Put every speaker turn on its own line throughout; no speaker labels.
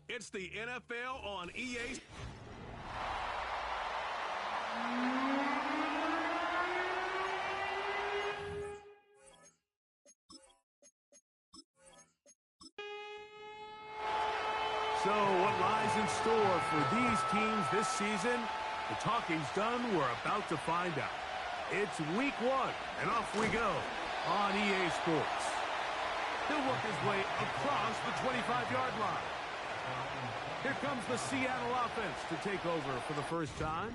It's the NFL on EA. So what lies in store for these teams this season? The talking's done. We're about to find out. It's week 1, and off we go on EA Sports. He'll work his way across the 25-yard line. Here comes the Seattle offense to take over for the first time.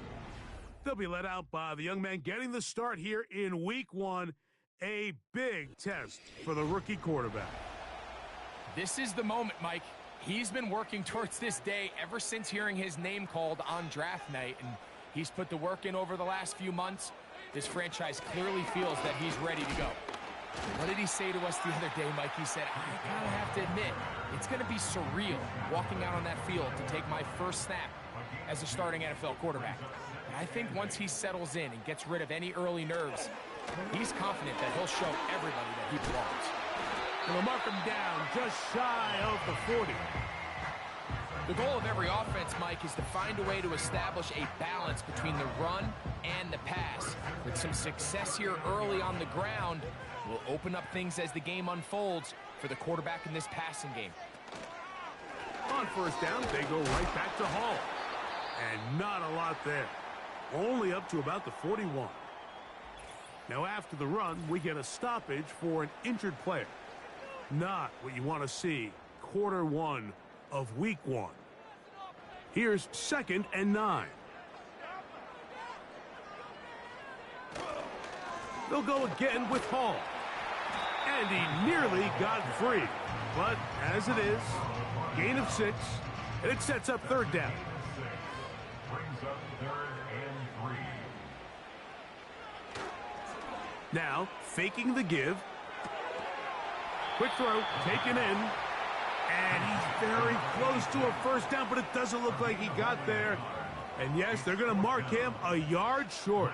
They'll be led out by the young man getting the start here in week 1. A big test for the rookie quarterback.
This is the moment, Mike. He's been working towards this day ever since hearing his name called on draft night, and he's put the work in over the last few months. This franchise clearly feels that he's ready to go. What did he say to us the other day, Mike? He said, I gotta have to admit, it's gonna be surreal walking out on that field to take my first snap as a starting NFL quarterback. And I think once he settles in and gets rid of any early nerves, he's confident that he'll show everybody that he belongs.
And they'll mark him down just shy of the 40.
The goal of every offense, Mike, is to find a way to establish a balance between the run and the pass. With some success here early on the ground, will open up things as the game unfolds for the quarterback in this passing game.
On first down, they go right back to Hall. And not a lot there. Only up to about the 41. Now after the run, we get a stoppage for an injured player. Not what you want to see quarter 1 of week 1. Here's 2nd and 9. They'll go again with Hall. And he nearly got free. But as it is, gain of 6, and it sets up 3rd down. Now, faking the give. Quick throw, taken in. And he's very close to a first down, but it doesn't look like he got there. And yes, they're going to mark him a yard short.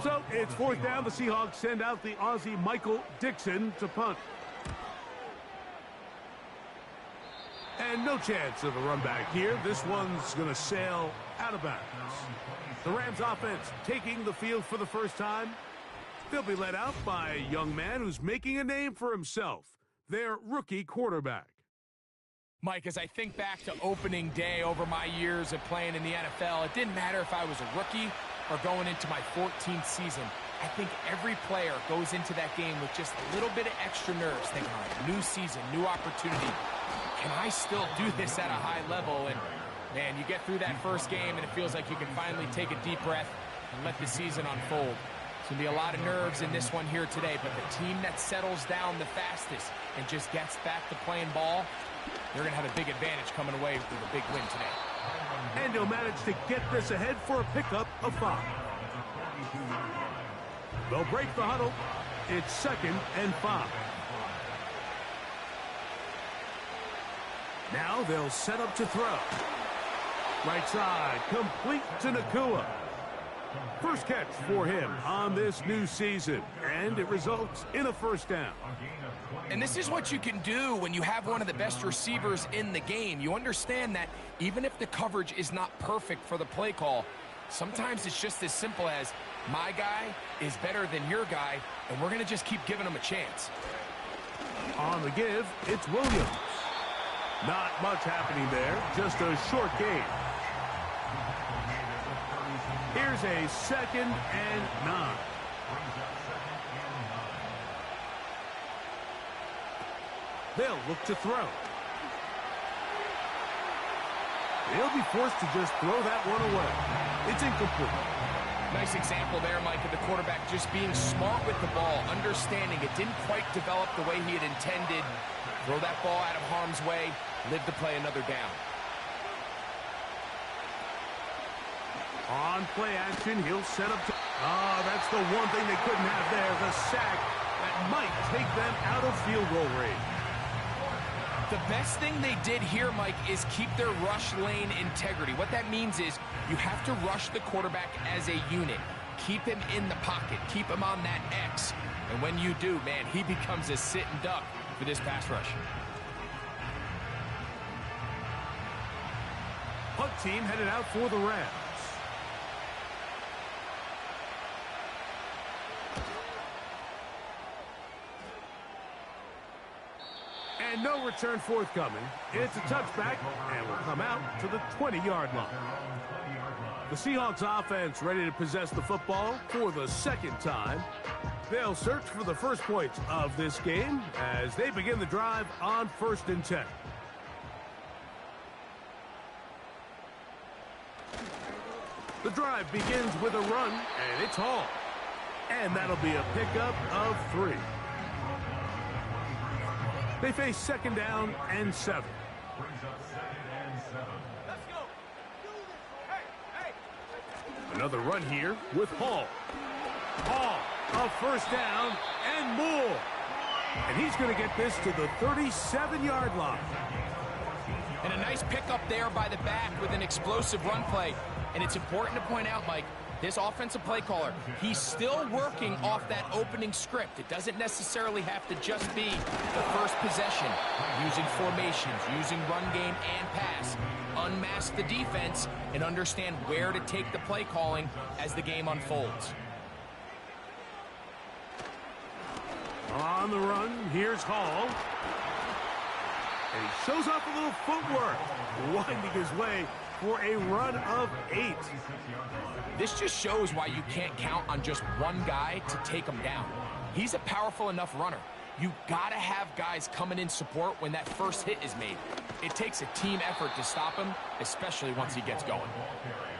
So it's 4th down. The Seahawks send out the Aussie Michael Dixon to punt. And no chance of a run back here. This one's going to sail out of bounds. The Rams offense taking the field for the first time. They'll be led out by a young man who's making a name for himself, their rookie quarterback.
Mike, as I think back to opening day over my years of playing in the NFL, it didn't matter if I was a rookie or going into my 14th season. I think every player goes into that game with just a little bit of extra nerves, thinking, all right, new season, new opportunity. Can I still do this at a high level? And, man, you get through that first game, and it feels like you can finally take a deep breath and let the season unfold. It's going to be a lot of nerves in this one here today, but the team that settles down the fastest and just gets back to playing ball, they're going to have a big advantage coming away with a big win today.
And he'll manage to get this ahead for a pickup of 5. They'll break the huddle. It's 2nd and 5. Now they'll set up to throw. Right side, complete to Nakua. First catch for him on this new season, and it results in a first down.
And this is what you can do when you have one of the best receivers in the game. You understand that even if the coverage is not perfect for the play call, sometimes it's just as simple as, my guy is better than your guy, and we're going to just keep giving him a chance.
On the give, it's Williams. Not much happening there, just a short gain. Here's a 2nd and 9. They'll look to throw. They'll be forced to just throw that one away. It's incomplete.
Nice example there, Mike, of the quarterback just being smart with the ball, understanding it didn't quite develop the way he had intended. Throw that ball out of harm's way, live to play another down.
On play action, he'll set up to... that's the one thing they couldn't have there, the sack that might take them out of field goal range.
The best thing they did here, Mike, is keep their rush lane integrity. What that means is you have to rush the quarterback as a unit. Keep him in the pocket. Keep him on that X. And when you do, man, he becomes a sitting duck for this pass rush.
Punt team headed out for the Rams. And no return forthcoming. It's a touchback and will come out to the 20-yard line. The Seahawks offense ready to possess the football for the second time. They'll search for the first points of this game as they begin the drive on 1st and 10. The drive begins with a run, and it's Hall. And that'll be a pickup of 3. They face 2nd down and 7. Another run here with Hall. Hall, a 1st down and more. And he's going to get this to the 37-yard line.
And a nice pickup there by the back with an explosive run play. And it's important to point out, Mike, this offensive play caller, he's still working off that opening script. It doesn't necessarily have to just be the first possession. Using formations, using run game and pass. Unmask the defense and understand where to take the play calling as the game unfolds.
On the run, here's Hall. And he shows off a little footwork, winding his way for a run of 8.
This just shows why you can't count on just one guy to take him down. He's a powerful enough runner. You gotta have guys coming in support when that first hit is made. It takes a team effort to stop him, especially once he gets going.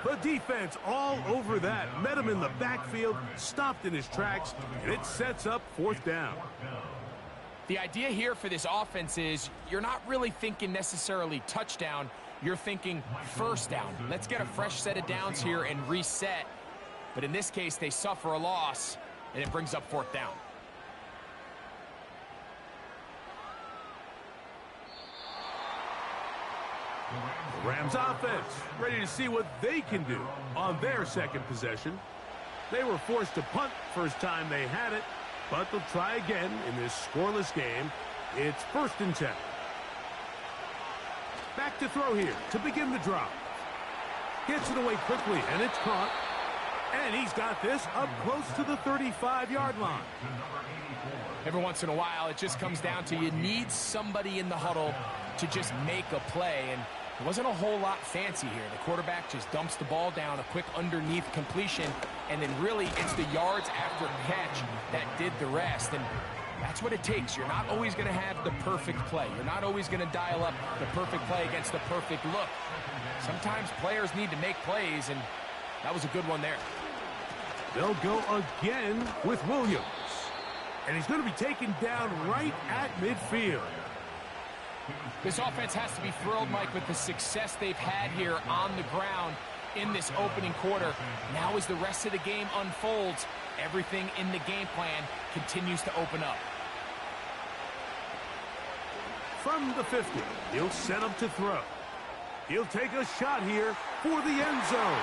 The defense all over that. Met him in the backfield, stopped in his tracks, and it sets up 4th down.
The idea here for this offense is you're not really thinking necessarily touchdown. You're thinking 1st down. Let's get a fresh set of downs here and reset. But in this case, they suffer a loss, and it brings up 4th down.
The Rams offense ready to see what they can do on their 2nd possession. They were forced to punt first time they had it, but they'll try again in this scoreless game. It's 1st and 10. Back to throw here to begin the drive. Gets it away quickly, and it's caught. And he's got this up close to the 35-yard line.
Every once in a while, it just comes down to you need somebody in the huddle to just make a play. And it wasn't a whole lot fancy here. The quarterback just dumps the ball down, a quick underneath completion, and then really it's the yards after catch that did the rest. And that's what it takes. You're not always going to have the perfect play. You're not always going to dial up the perfect play against the perfect look. Sometimes players need to make plays, and that was a good one there.
They'll go again with Williams. And he's going to be taken down right at midfield.
This offense has to be thrilled, Mike, with the success they've had here on the ground in this opening quarter. Now as the rest of the game unfolds, everything in the game plan continues to open up.
From the 50, he'll set up to throw. He'll take a shot here for the end zone.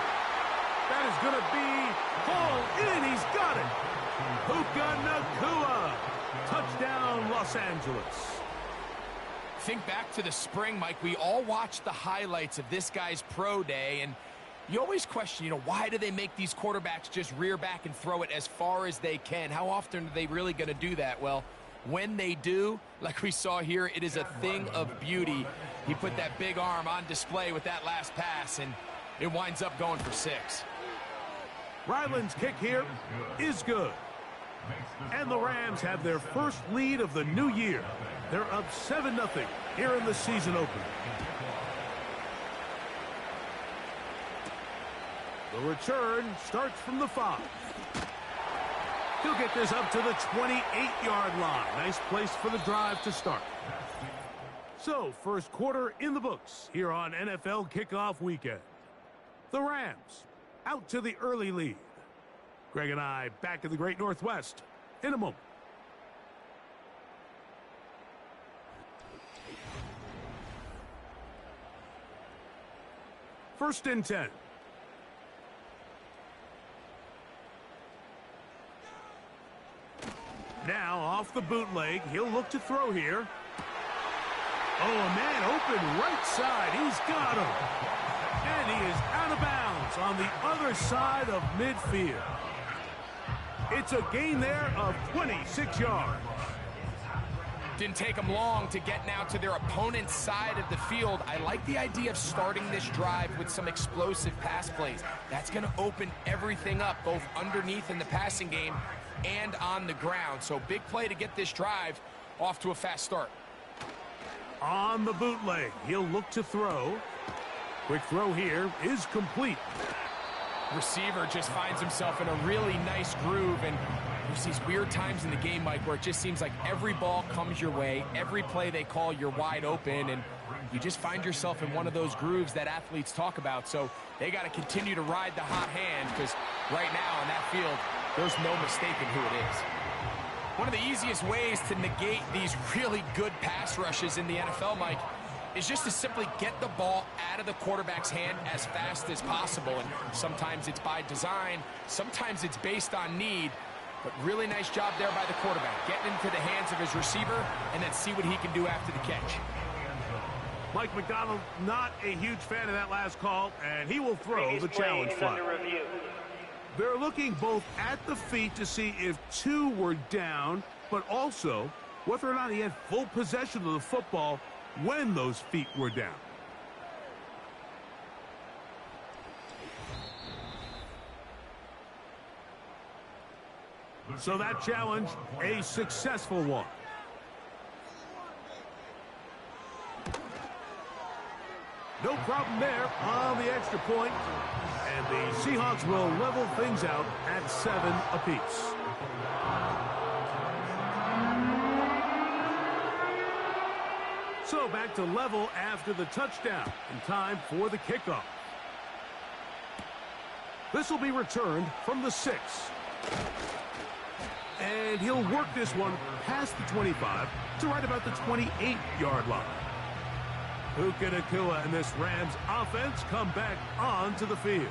That is going to be hauled in. He's got it. Puka Nacua. Touchdown, Los Angeles.
Think back to the spring, Mike. We all watched the highlights of this guy's pro day, and you always question, why do they make these quarterbacks just rear back and throw it as far as they can? How often are they really going to do that? Well, when they do, like we saw here, it is a thing of beauty. He put that big arm on display with that last pass, and it winds up going for 6.
Ryland's kick here is good. And the Rams have their first lead of the new year. They're up 7-0 here in the season opener. The return starts from the 5. He'll get this up to the 28-yard line. Nice place for the drive to start. So, first quarter in the books here on NFL Kickoff Weekend. The Rams out to the early lead. Greg and I back in the Great Northwest in a moment. First and 10. Now off the bootleg, he'll look to throw here. Oh, a man open right side. He's got him. And he is out of bounds on the other side of midfield. It's a gain there of 26 yards.
Didn't take them long to get now to their opponent's side of the field. I like the idea of starting this drive with some explosive pass plays. That's going to open everything up, both underneath in the passing game and on the ground. So big play to get this drive off to a fast start.
On the bootleg, he'll look to throw. Quick throw here is complete.
Receiver just finds himself in a really nice groove, and there's these weird times in the game, Mike, where it just seems like every ball comes your way, every play they call, you're wide open, and you just find yourself in one of those grooves that athletes talk about. So they got to continue to ride the hot hand, because right now on that field, there's no mistaking who it is. One of the easiest ways to negate these really good pass rushes in the NFL, Mike, is just to simply get the ball out of the quarterback's hand as fast as possible. And sometimes it's by design, sometimes it's based on need. But really nice job there by the quarterback, getting into the hands of his receiver and then see what he can do after the catch.
Mike McDonald, not a huge fan of that last call, and he will throw the challenge flag. They're looking both at the feet to see if two were down, but also whether or not he had full possession of the football when those feet were down. So that challenge, a successful one. No problem there on the extra point. And the Seahawks will level things out at 7 apiece. So back to level after the touchdown. In time for the kickoff. This will be returned from the 6. And he'll work this one past the 25 to right about the 28-yard line. Puka Nacua and this Rams offense come back onto the field.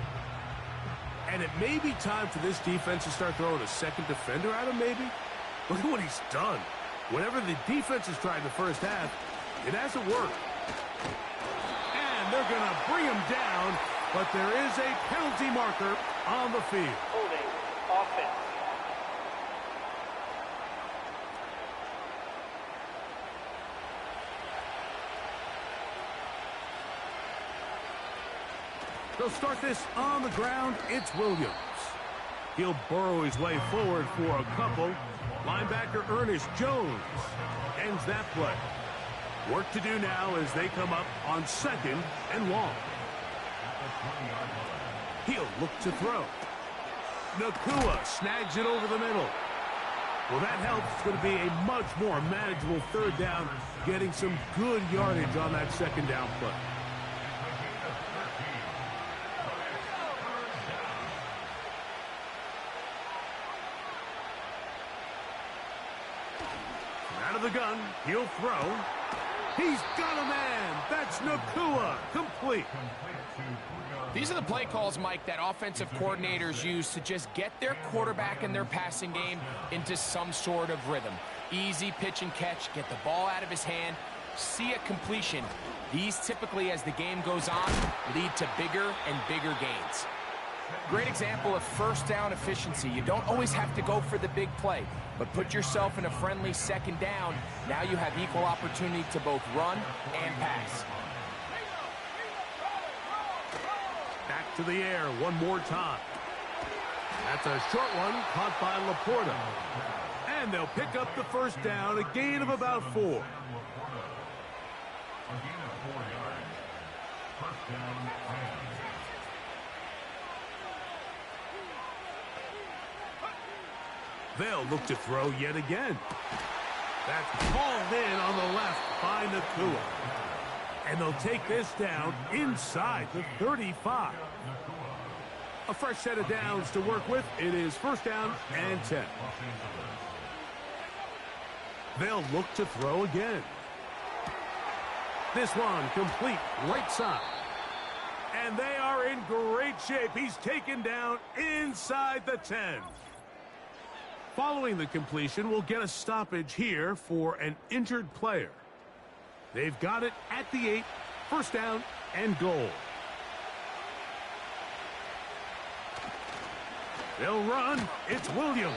And it may be time for this defense to start throwing a second defender at him, maybe. Look at what he's done. Whatever the defense has tried in the first half, it hasn't worked. And they're going to bring him down, but there is a penalty marker on the field.
Holding offense.
They'll start this on the ground. It's Williams. He'll burrow his way forward for a couple. Linebacker Ernest Jones ends that play. Work to do now as they come up on 2nd and long. He'll look to throw. Nacua snags it over the middle. Well, that helps. It's going to be a much more manageable 3rd down, getting some good yardage on that 2nd down play. Out of the gun, he'll throw. He's got a man. That's Nacua, complete.
These are the play calls, Mike, that offensive coordinators use to just get their quarterback and their passing game into some sort of rhythm. Easy pitch and catch, get the ball out of his hand, see a completion. These typically, as the game goes on, lead to bigger and bigger gains. Great example of 1st down efficiency. You don't always have to go for the big play, but put yourself in a friendly 2nd down. Now you have equal opportunity to both run and pass.
Back to the air one more time. That's a short one caught by Laporta. And they'll pick up the 1st down, a gain of about 4. They'll look to throw yet again. That's called in on the left by Nacua. And they'll take this down inside the 35. A fresh set of downs to work with. It is 1st down and 10. They'll look to throw again. This one complete right side. And they are in great shape. He's taken down inside the 10. Following the completion, we'll get a stoppage here for an injured player. They've got it at the 8, first down and goal. They'll run. It's Williams.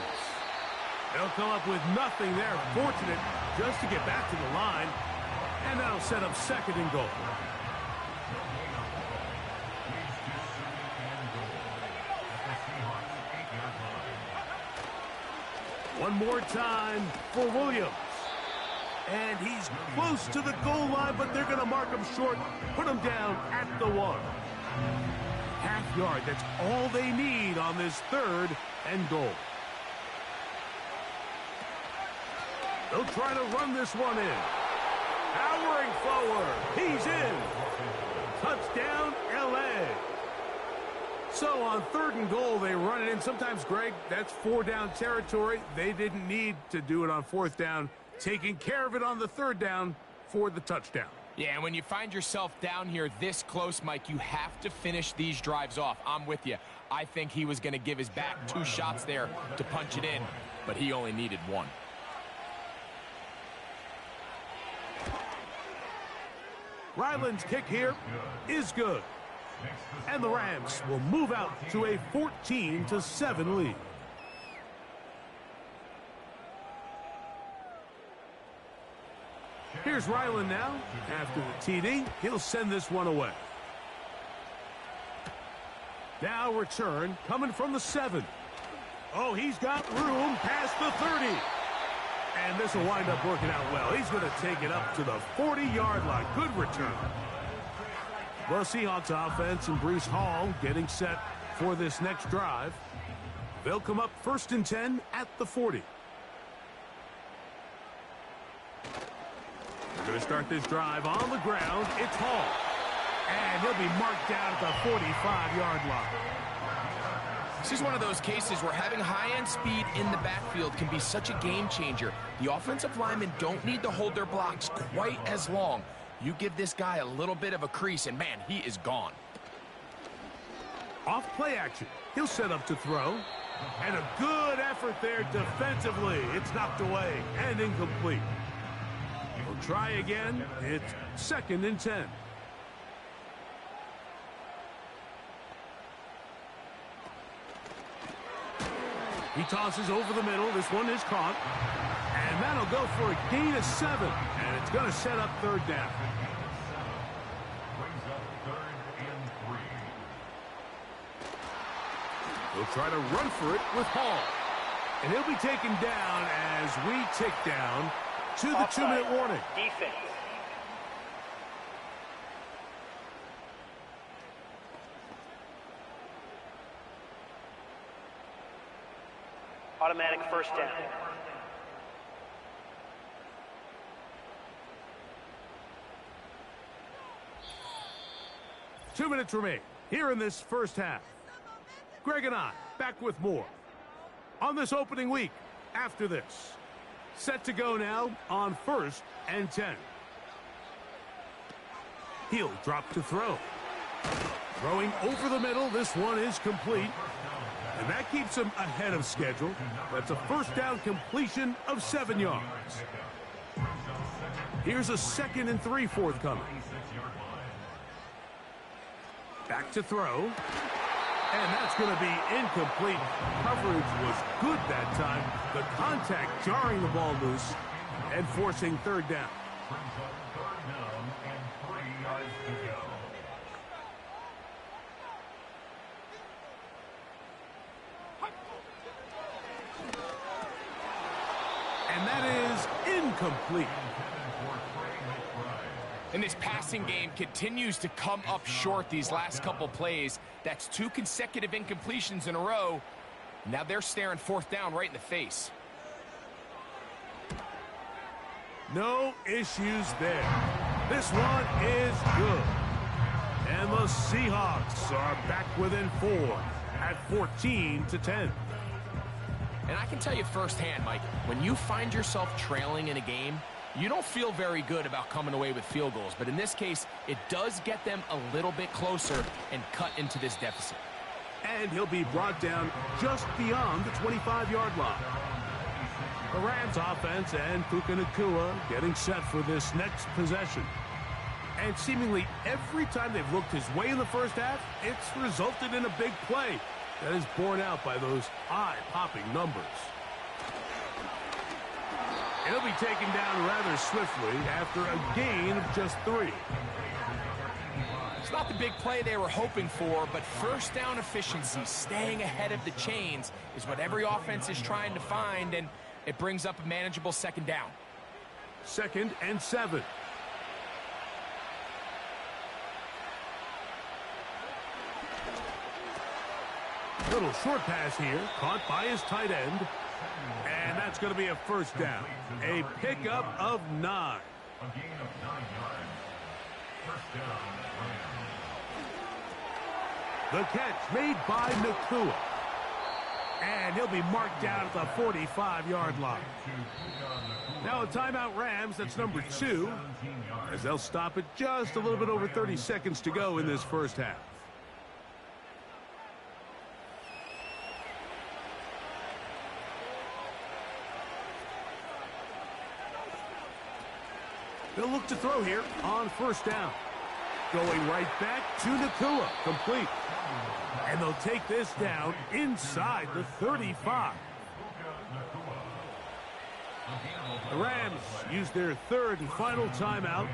They'll come up with nothing there. Fortunate just to get back to the line. And that'll set up second and goal. One more time for Williams. And he's close to the goal line, but they're going to mark him short, put him down at the 1. Half yard, that's all they need on this third and goal. They'll try to run this one in. Powering forward, he's in. Touchdown, L.A. So on third and goal, they run it in. Sometimes, Greg, that's 4-down territory. They didn't need to do it on 4th down. Taking care of it on the 3rd down for the touchdown.
Yeah, and when you find yourself down here this close, Mike, you have to finish these drives off. I'm with you. I think he was going to give his back 2 shots there to punch it in, but he only needed 1.
Ryland's kick here is good. And the Rams will move out to a 14-7 lead. Here's Ryland now. After the TD, he'll send this one away. Now return coming from the 7. Oh, he's got room past the 30. And this will wind up working out well. He's going to take it up to the 40-yard line. Good return. Well, Seahawks offense and Breece Hall getting set for this next drive. They'll come up 1st and 10 at the 40. They're going to start this drive on the ground. It's Hall. And he'll be marked down at the 45-yard line.
This is one of those cases where having high-end speed in the backfield can be such a game changer. The offensive linemen don't need to hold their blocks quite as long. You give this guy a little bit of a crease, and man, he is gone.
Off play action. He'll set up to throw. And a good effort there defensively. It's knocked away and incomplete. We'll try again. It's 2nd and 10. He tosses over the middle. This one is caught. And that'll go for a gain of 7. And it's going to set up 3rd down. He'll try to run for it with Hall. And he'll be taken down as we tick down to the 2-minute warning.
Defense. Automatic first down.
Two minutes remain here in this first half. Greg and I back with more on this opening week after this. Set to go now on 1st and 10. He'll drop to throw. Throwing over the middle. This one is complete. And that keeps him ahead of schedule. That's a first down completion of 7 yards. Here's a 2nd and 3 forthcoming. Back to throw. And that's going to be incomplete. Coverage was good that time. The contact jarring the ball loose and forcing 3rd down. And that is incomplete.
And this passing game continues to come up short these last couple plays. That's 2 consecutive incompletions in a row. Now they're staring 4th down right in the face.
No issues there. This one is good. And the Seahawks are back within 4 at 14-10.
And I can tell you firsthand, Mike, when you find yourself trailing in a game, you don't feel very good about coming away with field goals. But in this case, it does get them a little bit closer and cut into this deficit.
And he'll be brought down just beyond the 25-yard line. The Rams offense and Puka Nacua getting set for this next possession. And seemingly every time they've looked his way in the first half, it's resulted in a big play that is borne out by those eye-popping numbers. He'll be taken down rather swiftly after a gain of just 3.
It's not the big play they were hoping for, but first down efficiency, staying ahead of the chains, is what every offense is trying to find, and it brings up a manageable second down.
2nd and 7. Little short pass here, caught by his tight end. And that's going to be a first down. A pickup of 9. The catch made by Nacua. And he'll be marked down at the 45-yard line. Now a timeout Rams, that's number 2, as they'll stop it just a little bit over 30 seconds to go in this first half. They'll look to throw here on first down. Going right back to Nacua, complete. And they'll take this down inside the 35. The Rams use their 3rd and final timeout.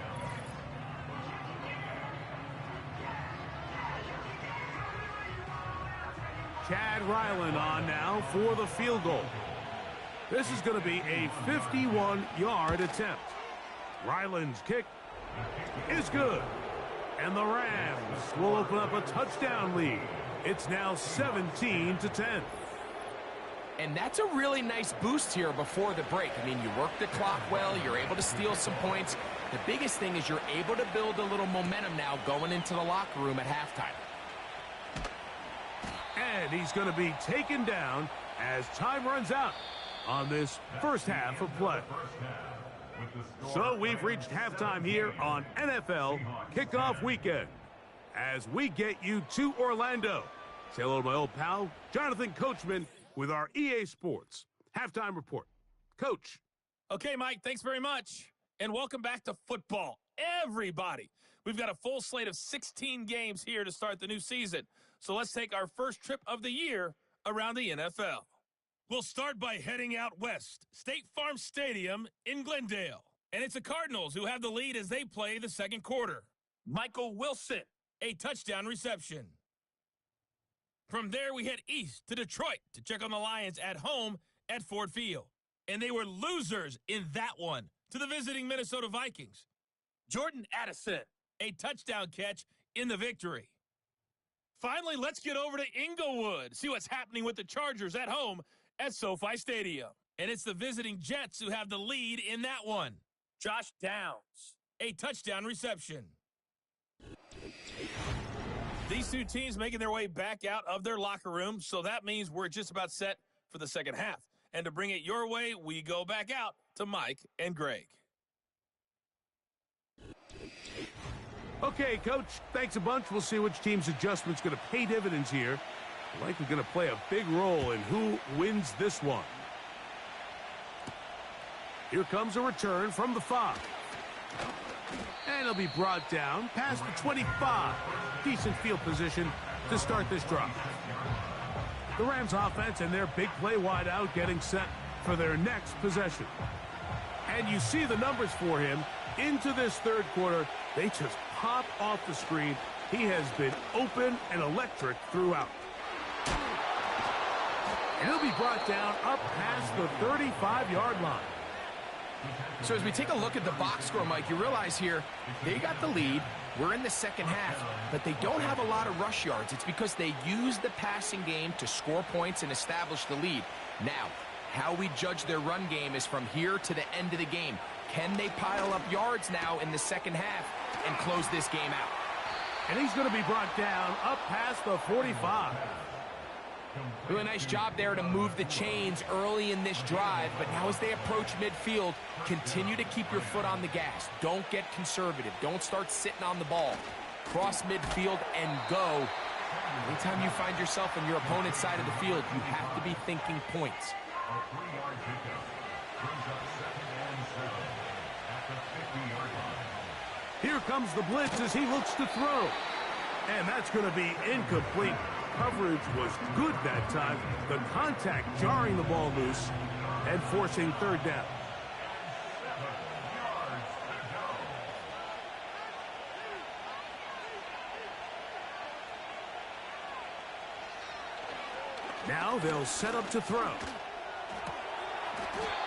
Chad Ryland on now for the field goal. This is going to be a 51-yard attempt. Ryland's kick is good. And the Rams will open up a touchdown lead. It's now 17-10.
And that's a really nice boost here before the break. I mean, you work the clock well, you're able to steal some points. The biggest thing is you're able to build a little momentum now going into the locker room at halftime.
And he's going to be taken down as time runs out on this first half of play. So we've reached halftime here on NFL Kickoff Weekend as we get you to Orlando. Say hello to my old pal, Jonathan Coachman, with our EA Sports Halftime Report. Coach.
Okay, Mike, thanks very much. And welcome back to football, everybody. We've got a full slate of 16 games here to start the new season. So let's take our first trip of the year around the NFL. We'll start by heading out west, State Farm Stadium in Glendale. And it's the Cardinals who have the lead as they play the second quarter. Michael Wilson, a touchdown reception. From there, we head east to Detroit to check on the Lions at home at Ford Field. And they were losers in that one to the visiting Minnesota Vikings. Jordan Addison, a touchdown catch in the victory. Finally, let's get over to Inglewood, see what's happening with the Chargers at home at SoFi Stadium. And it's the visiting Jets who have the lead in that one. Josh Downs, a touchdown reception. These two teams making their way back out of their locker room, so that means we're just about set for the second half. And to bring it your way, we go back out to Mike and Greg.
Okay, Coach, thanks a bunch. We'll see which team's adjustment's going to pay dividends here. Likely going to play a big role in who wins this one. Here comes a return from the 5. And he'll be brought down past the 25. Decent field position to start this drive. The Rams offense and their big play wideout getting set for their next possession. And you see the numbers for him into this third quarter. They just pop off the screen. He has been open and electric throughout. And he'll be brought down up past the 35-yard line.
So as we take a look at the box score, Mike, you realize here they got the lead. We're in the second half, but they don't have a lot of rush yards. It's because they use the passing game to score points and establish the lead. Now, how we judge their run game is from here to the end of the game. Can they pile up yards now in the second half and close this game out?
And he's going to be brought down up past the 45.
Do a nice job there to move the chains early in this drive, but now as they approach midfield, continue to keep your foot on the gas. Don't get conservative. Don't start sitting on the ball. Cross midfield and go. Anytime you find yourself on your opponent's side of the field, you have to be thinking points.
Here comes the blitz as he looks to throw. And that's going to be incomplete. Coverage was good that time. The contact jarring the ball loose and forcing third down. Now they'll set up to throw.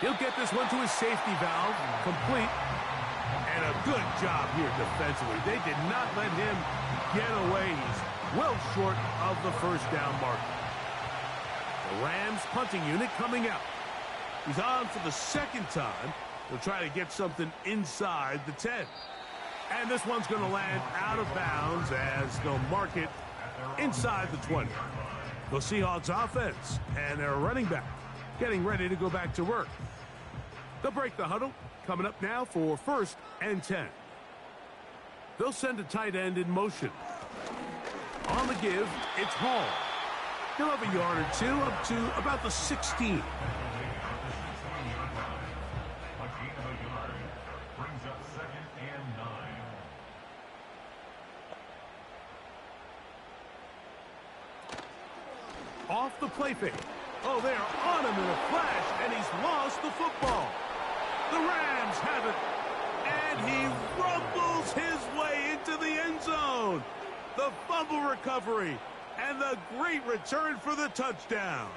He'll get this one to his safety valve. Complete. And a good job here defensively. They did not let him get away. He's well short of the first down mark. The Rams punting unit coming out. He's on for the second time. He'll try to get something inside the 10. And this one's going to land out of bounds as they'll mark it inside the 20. The Seahawks offense and their running back getting ready to go back to work. They'll break the huddle. Coming up now for 1st and 10. They'll send a tight end in motion. On the give, it's Hall. He'll have a yard or two up to about the 16. Off the play fake. Oh, they're on him in a flash, and he's lost the football. The Rams have it, and he rumbles his way into the end zone. The fumble recovery, and the great return for the touchdown.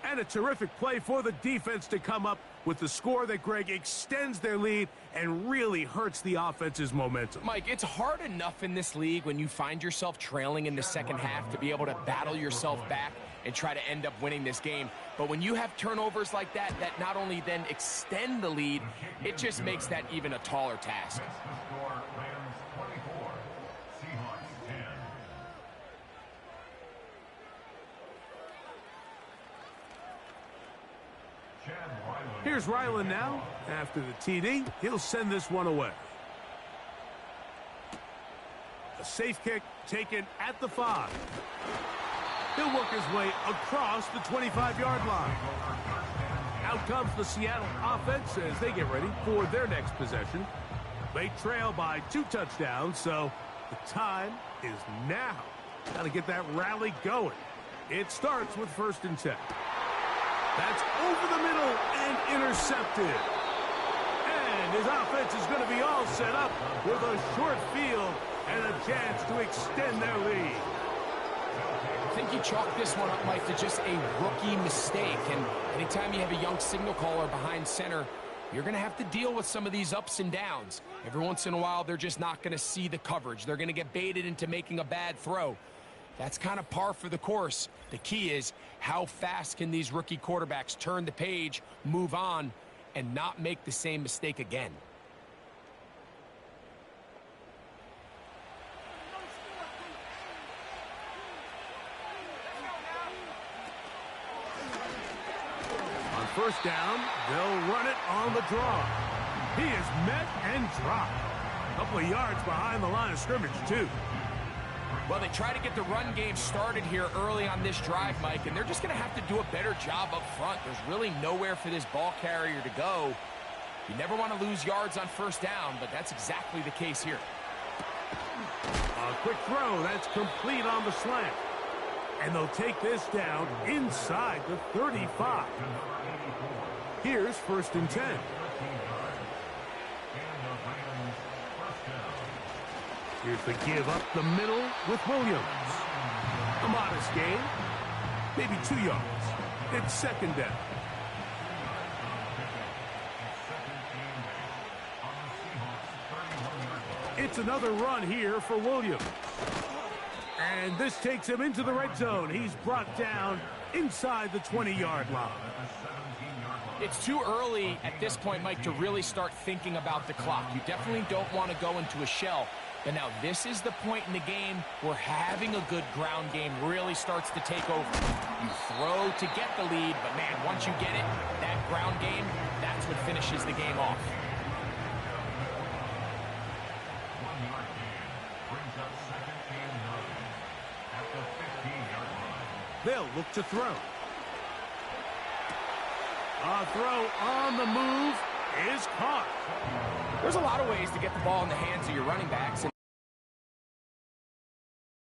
And a terrific play for the defense to come up with the score that, Greg, extends their lead and really hurts the offense's momentum.
Mike, it's hard enough in this league when you find yourself trailing in the second half to be able to battle yourself back and try to end up winning this game. But when you have turnovers like that, that not only then extend the lead, it just makes that even a taller task.
Here's Ryland now. After the TD, he'll send this one away. A safe kick taken at the 5. He'll work his way across the 25-yard line. Out comes the Seattle offense as they get ready for their next possession. They trail by 2 touchdowns, so the time is now. Got to get that rally going. It starts with 1st and 10. That's over the middle and intercepted. And his offense is going to be all set up with a short field and a chance to extend their lead.
I think you chalk this one up, Mike, to just a rookie mistake. And anytime you have a young signal caller behind center, you're going to have to deal with some of these ups and downs. Every once in a while, they're just not going to see the coverage. They're going to get baited into making a bad throw. That's kind of par for the course. The key is how fast can these rookie quarterbacks turn the page, move on, and not make the same mistake again.
On 1st down, they'll run it on the draw. He is met and dropped. A couple of yards behind the line of scrimmage, too.
Well, they try to get the run game started here early on this drive, Mike, and they're just going to have to do a better job up front. There's really nowhere for this ball carrier to go. You never want to lose yards on 1st down, but that's exactly the case here.
A quick throw. That's complete on the slant. And they'll take this down inside the 35. Here's 1st and 10. Here's the give up the middle with Williams. A modest gain. Maybe 2 yards. It's 2nd down. It's another run here for Williams. And this takes him into the red zone. He's brought down inside the 20-yard line.
It's too early at this point, Mike, to really start thinking about the clock. You definitely don't want to go into a shell. But now this is the point in the game where having a good ground game really starts to take over. You throw to get the lead, but man, once you get it, that ground game, that's what finishes the game off.
They'll look to throw. A throw on the move is caught.
There's a lot of ways to get the ball in the hands of your running backs.